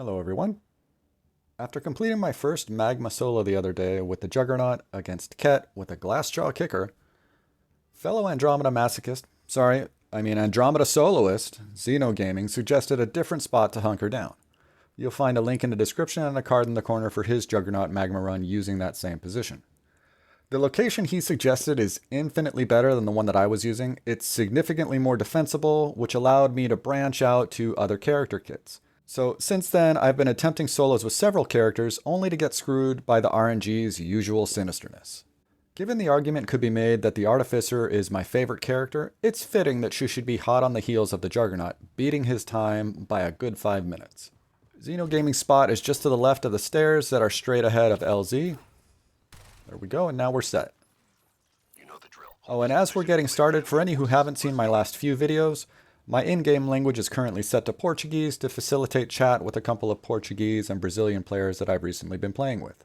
Hello everyone. After completing my first Magma solo the other day with the Juggernaut against Ket with a Glassjaw Kicker, fellow Andromeda Andromeda soloist, Xeno Gaming, suggested a different spot to hunker down. You'll find a link in the description and a card in the corner for his Juggernaut Magma run using that same position. The location he suggested is infinitely better than the one that I was using. It's significantly more defensible, which allowed me to branch out to other character kits. So since then, I've been attempting solos with several characters, only to get screwed by the RNG's usual sinisterness. Given the argument could be made that the Artificer is my favorite character, it's fitting that she should be hot on the heels of the Juggernaut, beating his time by a good 5 minutes. Xeno Gaming's spot is just to the left of the stairs that are straight ahead of LZ. There we go, and now we're set. Oh, and as we're getting started, for any who haven't seen my last few videos, my in-game language is currently set to Portuguese to facilitate chat with a couple of Portuguese and Brazilian players that I've recently been playing with.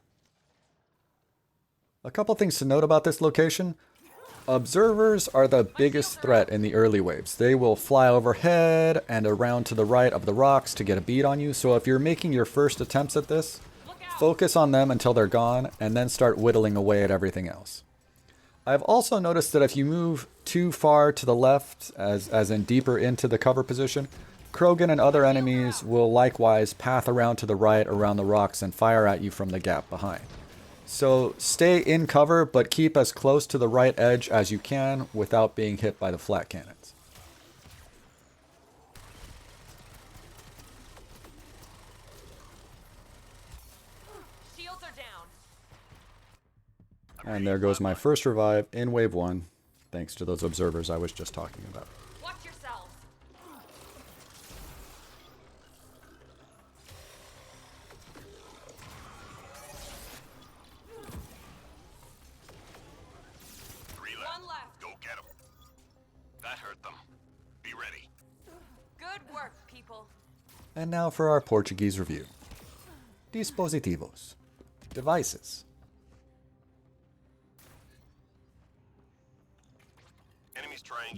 A couple things to note about this location. Observers are the biggest threat in the early waves. They will fly overhead and around to the right of the rocks to get a bead on you, so if you're making your first attempts at this, focus on them until they're gone, and then start whittling away at everything else. I've also noticed that if you move too far to the left, as in deeper into the cover position, Krogan and other enemies will likewise path around to the right around the rocks and fire at you from the gap behind. So stay in cover, but keep as close to the right edge as you can without being hit by the flat cannons. And there goes my first revive in wave 1, thanks to those observers I was just talking about. Watch yourselves. 3 left. 1 left. Go get them. That hurt them. Be ready. Good work, people. And now for our Portuguese review. Dispositivos. Devices.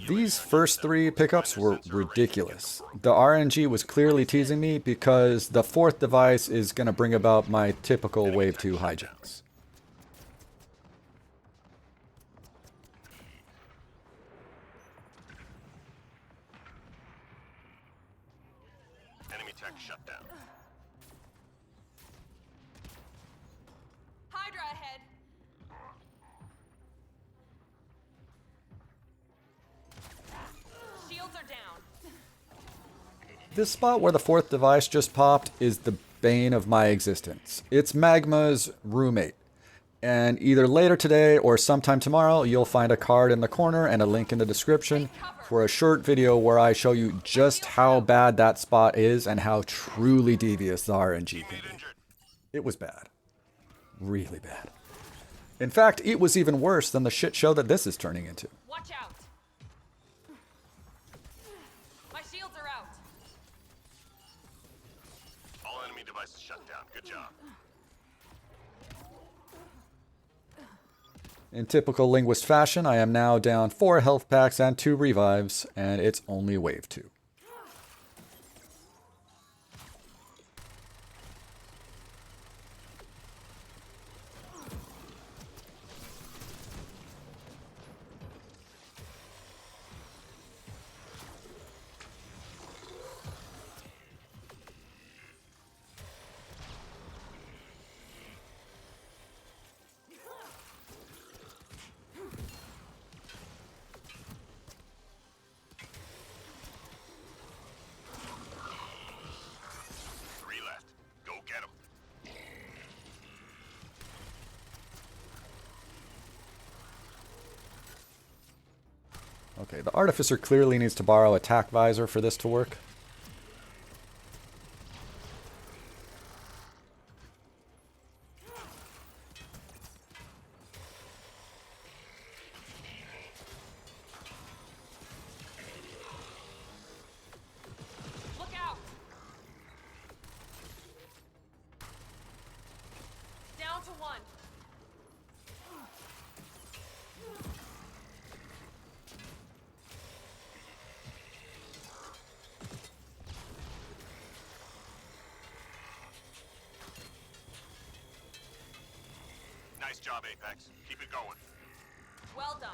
These first 3 pickups were ridiculous. The RNG was clearly teasing me because the 4th device is going to bring about my typical Wave 2 hijinks. Enemy tech shut down. Hydra ahead. Shields are down. This spot where the 4th device just popped is the bane of my existence. It's Magma's roommate. And either later today or sometime tomorrow, you'll find a card in the corner and a link in the description for a short video where I show you just how bad that spot is and how truly devious the RNG can be. It was bad. Really bad. In fact, it was even worse than the shit show that this is turning into. Watch out. My shields are out. All enemy devices shut down. Good job. In typical linguist fashion, I am now down 4 health packs and 2 revives, and it's only wave 2. Okay, the Artificer clearly needs to borrow attack visor for this to work. Look out. Down to 1. Nice job, Apex. Keep it going. Well done.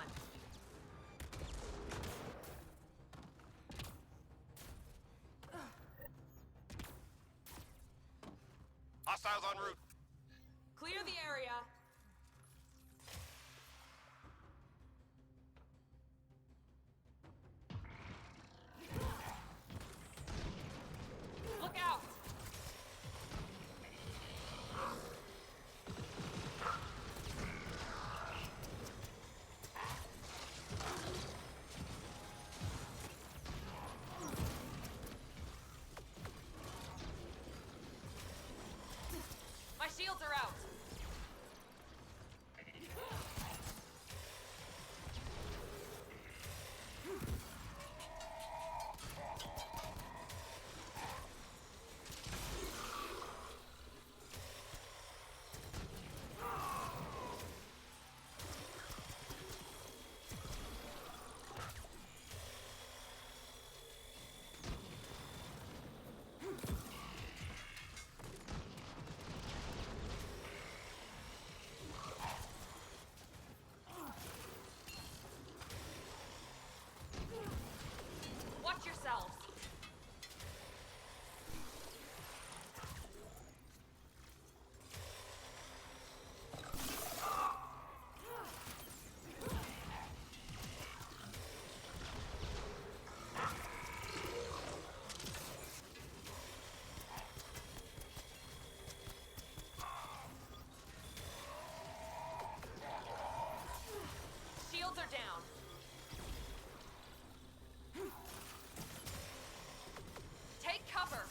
Hostiles en route. Clear the area. Look out! My shields are out. Watch yourselves. Shields are down. Take cover.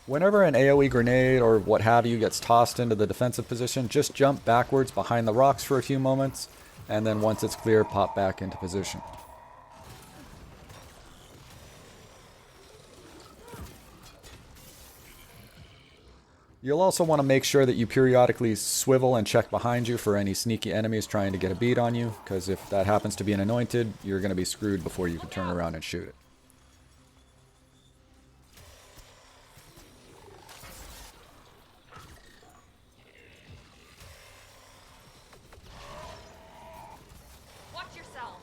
Whenever an AoE grenade or what have you gets tossed into the defensive position, just jump backwards behind the rocks for a few moments, and then once it's clear, pop back into position. You'll also want to make sure that you periodically swivel and check behind you for any sneaky enemies trying to get a beat on you, because if that happens to be an anointed, you're going to be screwed before you can turn around and shoot it. Watch yourselves.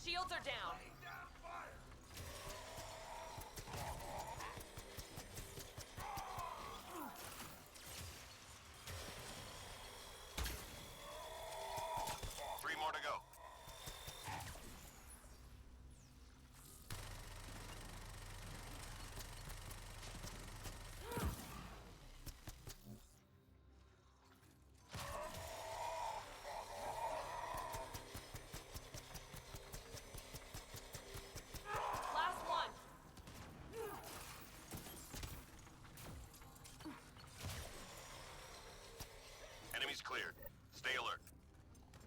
Shields are down. Three more to go. Last one. Enemies cleared. Stay alert.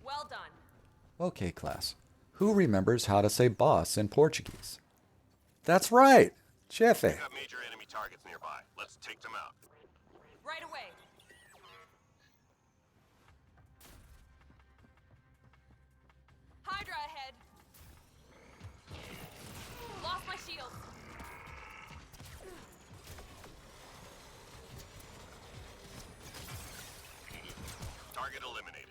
Well done. Okay, class. Who remembers how to say boss in Portuguese? That's right! Chefe. We've got major enemy targets nearby. Let's take them out. Right away. Hydra ahead. Lost my shield. Target eliminated.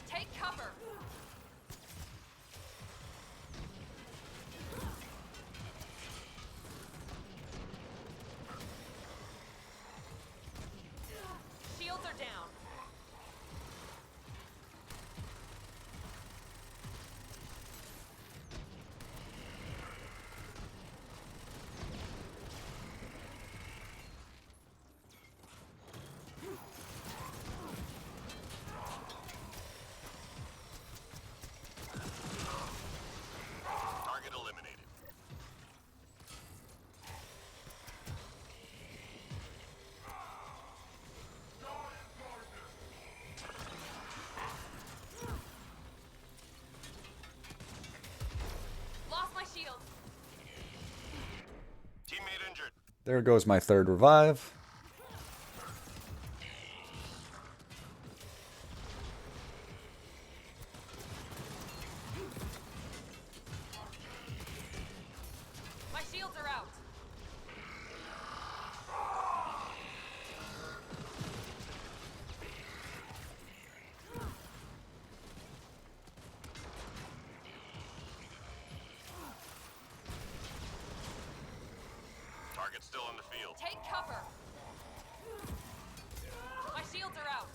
Take cover. There goes my third revive. My shields are out. Target's still in the field. Take cover. My shields are out.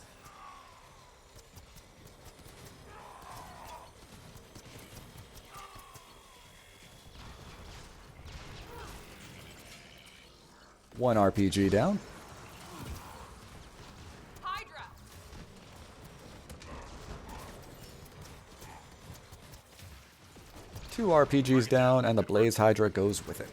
One RPG down. Hydra. Two RPGs down, and the Blaze Hydra goes with it.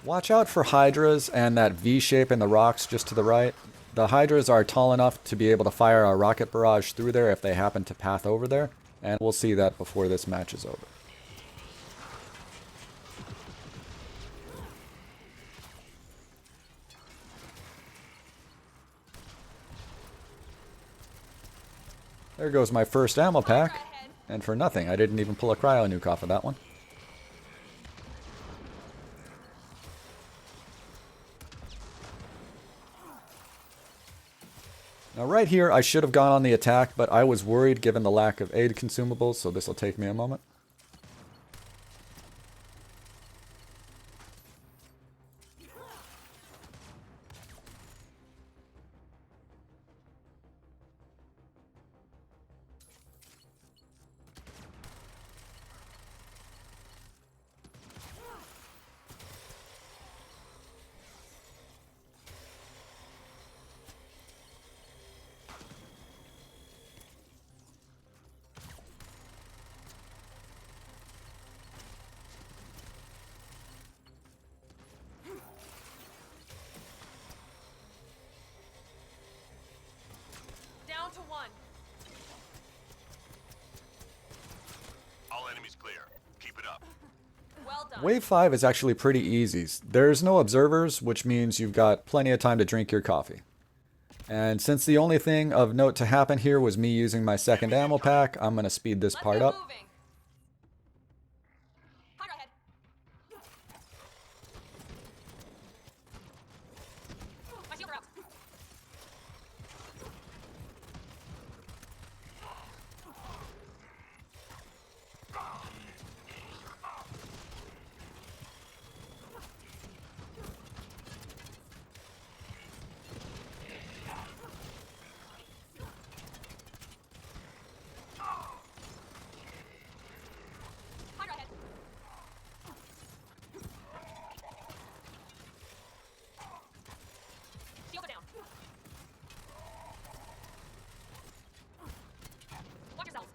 Watch out for Hydras and that V shape in the rocks just to the right. The Hydras are tall enough to be able to fire a rocket barrage through there if they happen to path over there, and we'll see that before this match is over. There goes my first ammo pack, and for nothing, I didn't even pull a cryo nuke off of that one. Now right here, I should have gone on the attack, but I was worried given the lack of aid consumables, so this will take me a moment. Down to one. All enemies clear. Keep it up. Well done. Wave 5 is actually pretty easy. There's no observers, which means you've got plenty of time to drink your coffee. And since the only thing of note to happen here was me using my second ammo pack, I'm going to speed this Let's part get up. moving. Hydra ahead. My shields are out. Hydra ahead. Shields are down. Watch yourselves.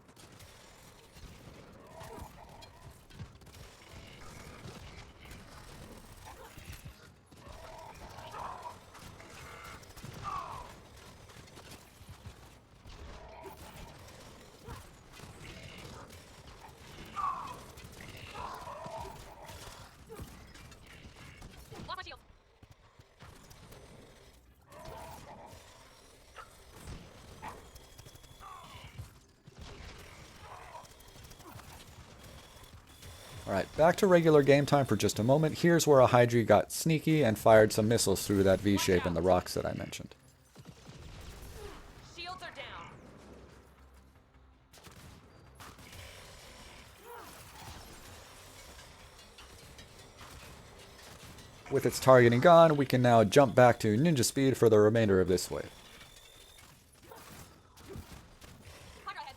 Lost my shield. Alright, back to regular game time for just a moment. Here's where a Hydra got sneaky and fired some missiles through that V shape in the rocks that I mentioned. Shields are down. With its targeting gone, we can now jump back to ninja speed for the remainder of this wave. Hydra ahead.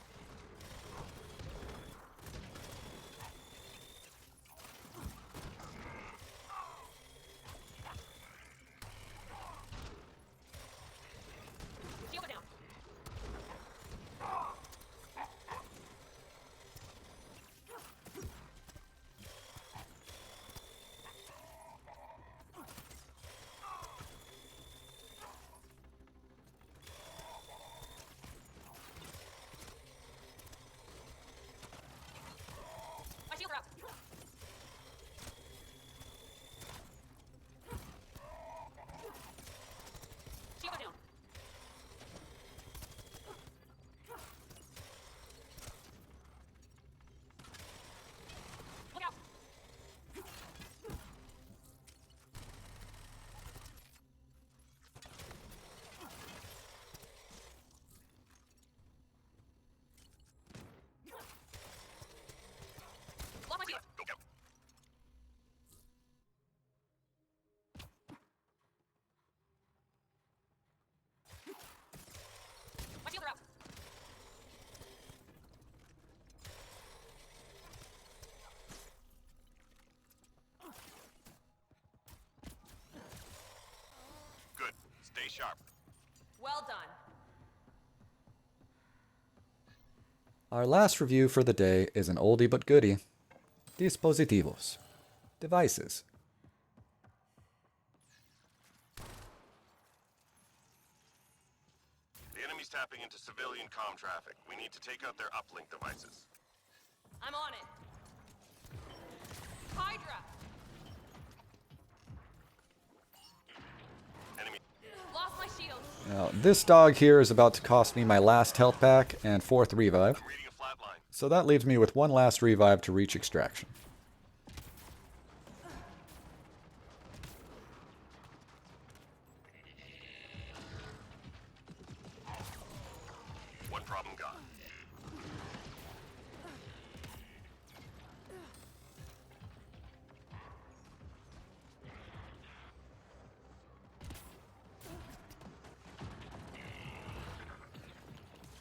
Shields are down. Stay sharp. Well done. Our last review for the day is an oldie but goodie. Dispositivos. Devices. The enemy's tapping into civilian comm traffic. We need to take out their uplink devices. I'm on it. Hydra! Enemy. Lost my shield. Now, this dog here is about to cost me my last health pack and 4th revive. I'm reading a flat line. So that leaves me with one last revive to reach extraction. One problem gone.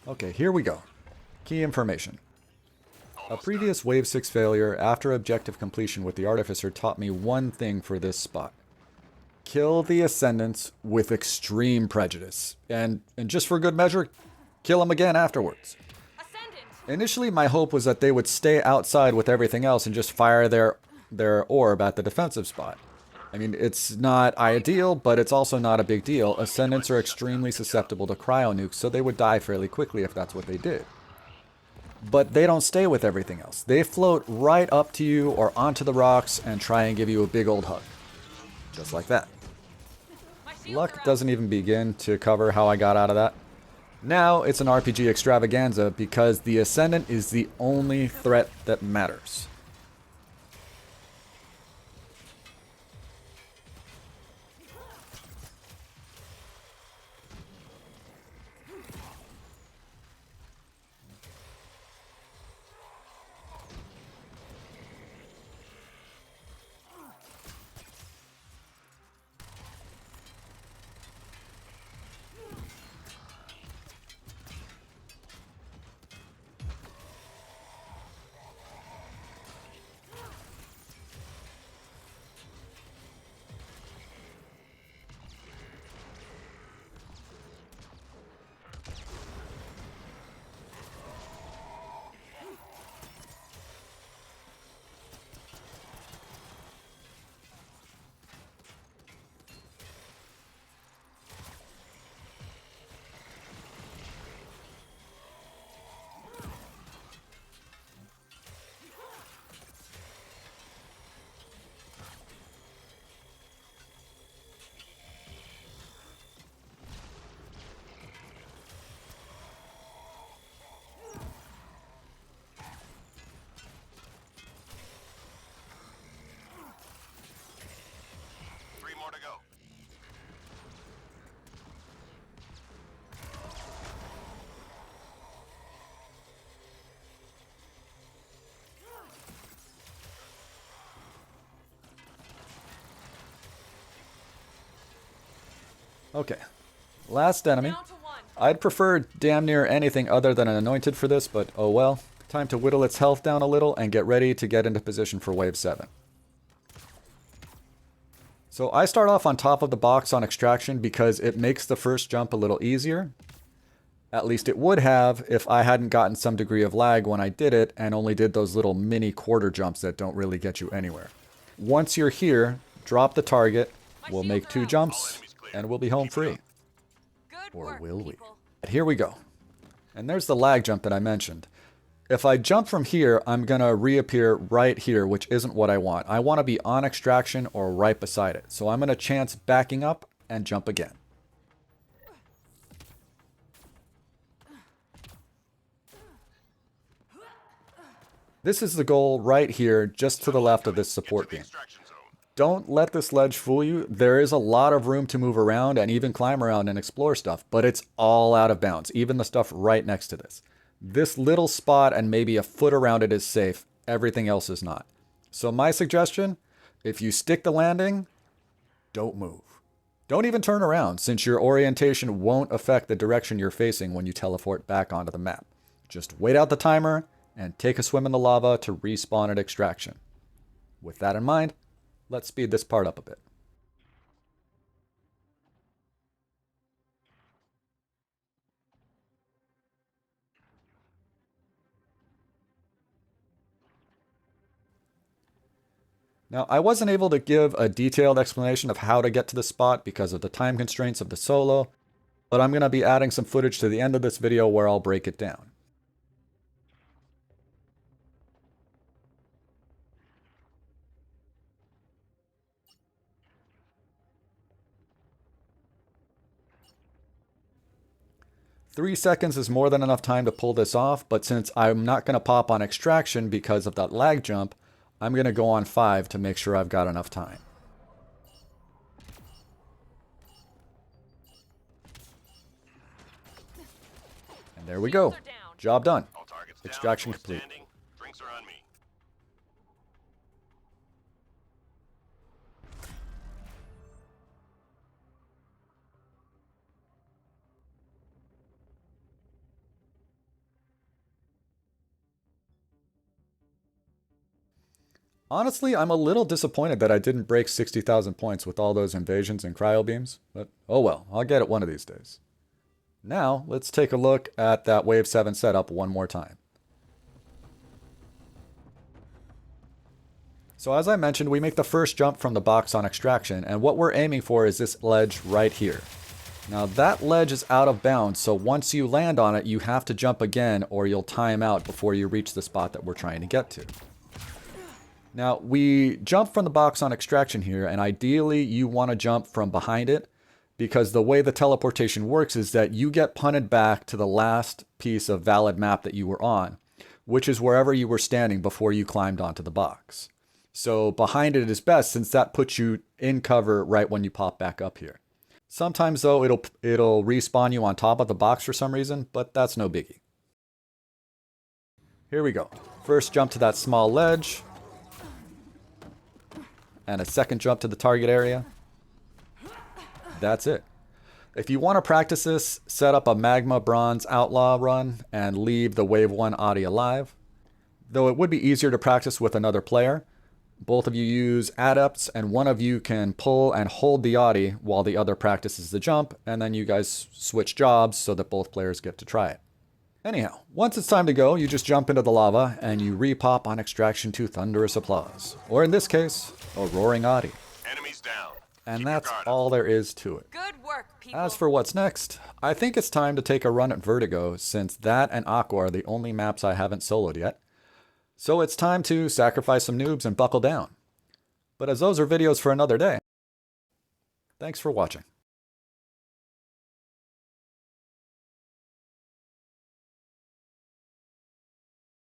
Okay, here we go. Key information. A Almost previous Wave 6 failure after objective completion with the Artificer taught me one thing for this spot. Kill the Ascendants with extreme prejudice. And just for good measure, kill them again afterwards. Ascendant! Initially, my hope was that they would stay outside with everything else and just fire their orb at the defensive spot. I mean, it's not ideal, but it's also not a big deal. Ascendants are extremely susceptible to cryo nukes, so they would die fairly quickly if that's what they did. But they don't stay with everything else. They float right up to you or onto the rocks and try and give you a big old hug. Just like that. My shields are Luck out. doesn't even begin to cover how I got out of that. Now it's an RPG extravaganza because the Ascendant is the only threat that matters. Three more to go. Okay. Last enemy. Down to one. I'd prefer damn near anything other than an anointed for this, but oh well. Time to whittle its health down a little and get ready to get into position for Wave 7. So I start off on top of the box on extraction because it makes the first jump a little easier. At least it would have if I hadn't gotten some degree of lag when I did it and only did those little mini quarter jumps that don't really get you anywhere. Once you're here, drop the target, we'll make 2 jumps, and we'll be home free. Good Or work, will we? people. Here we go. And there's the lag jump that I mentioned. If I jump from here, I'm going to reappear right here, which isn't what I want. I want to be on extraction or right beside it. So I'm going to chance backing up and jump again. This is the goal right here, just to the left of this support beam. Extraction zone. Don't let this ledge fool you. There is a lot of room to move around and even climb around and explore stuff, but it's all out of bounds, even the stuff right next to this. This little spot and maybe a foot around it is safe. Everything else is not. So my suggestion, if you stick the landing, don't move. Don't even turn around, since your orientation won't affect the direction you're facing when you teleport back onto the map. Just wait out the timer and take a swim in the lava to respawn at extraction. With that in mind, let's speed this part up a bit. Now, I wasn't able to give a detailed explanation of how to get to the spot because of the time constraints of the solo, but I'm going to be adding some footage to the end of this video where I'll break it down. Three seconds is more than enough time to pull this off, but since I'm not going to pop on extraction because of that lag jump, I'm going to go on 5 to make sure I've got enough time. And there we go. Shields are down. Job done. All targets down, Extraction boys complete. standing. Drinks are on me. Honestly, I'm a little disappointed that I didn't break 60,000 points with all those invasions and cryo beams, but oh well, I'll get it one of these days. Now, let's take a look at that Wave 7 setup one more time. So as I mentioned, we make the first jump from the box on extraction, and what we're aiming for is this ledge right here. Now that ledge is out of bounds, so once you land on it, you have to jump again or you'll time out before you reach the spot that we're trying to get to. Now, we jump from the box on extraction here, and ideally you want to jump from behind it, because the way the teleportation works is that you get punted back to the last piece of valid map that you were on, which is wherever you were standing before you climbed onto the box. So behind it is best, since that puts you in cover right when you pop back up here. Sometimes though, it'll respawn you on top of the box for some reason, but that's no biggie. Here we go. First jump to that small ledge. And a second jump to the target area. That's it. If you want to practice this, set up a Magma Bronze Outlaw run and leave the Wave 1 Audi alive. Though it would be easier to practice with another player. Both of you use adepts and one of you can pull and hold the Audi while the other practices the jump, and then you guys switch jobs so that both players get to try it. Anyhow, once it's time to go, you just jump into the lava and you re-pop on extraction to thunderous applause. Or in this case, a roaring Audi. Enemies down. And Keep your that's guard up. all there is to it. Good work, people. As for what's next, I think it's time to take a run at Vertigo, since that and Aqua are the only maps I haven't soloed yet. So it's time to sacrifice some noobs and buckle down. But as those are videos for another day, thanks for watching.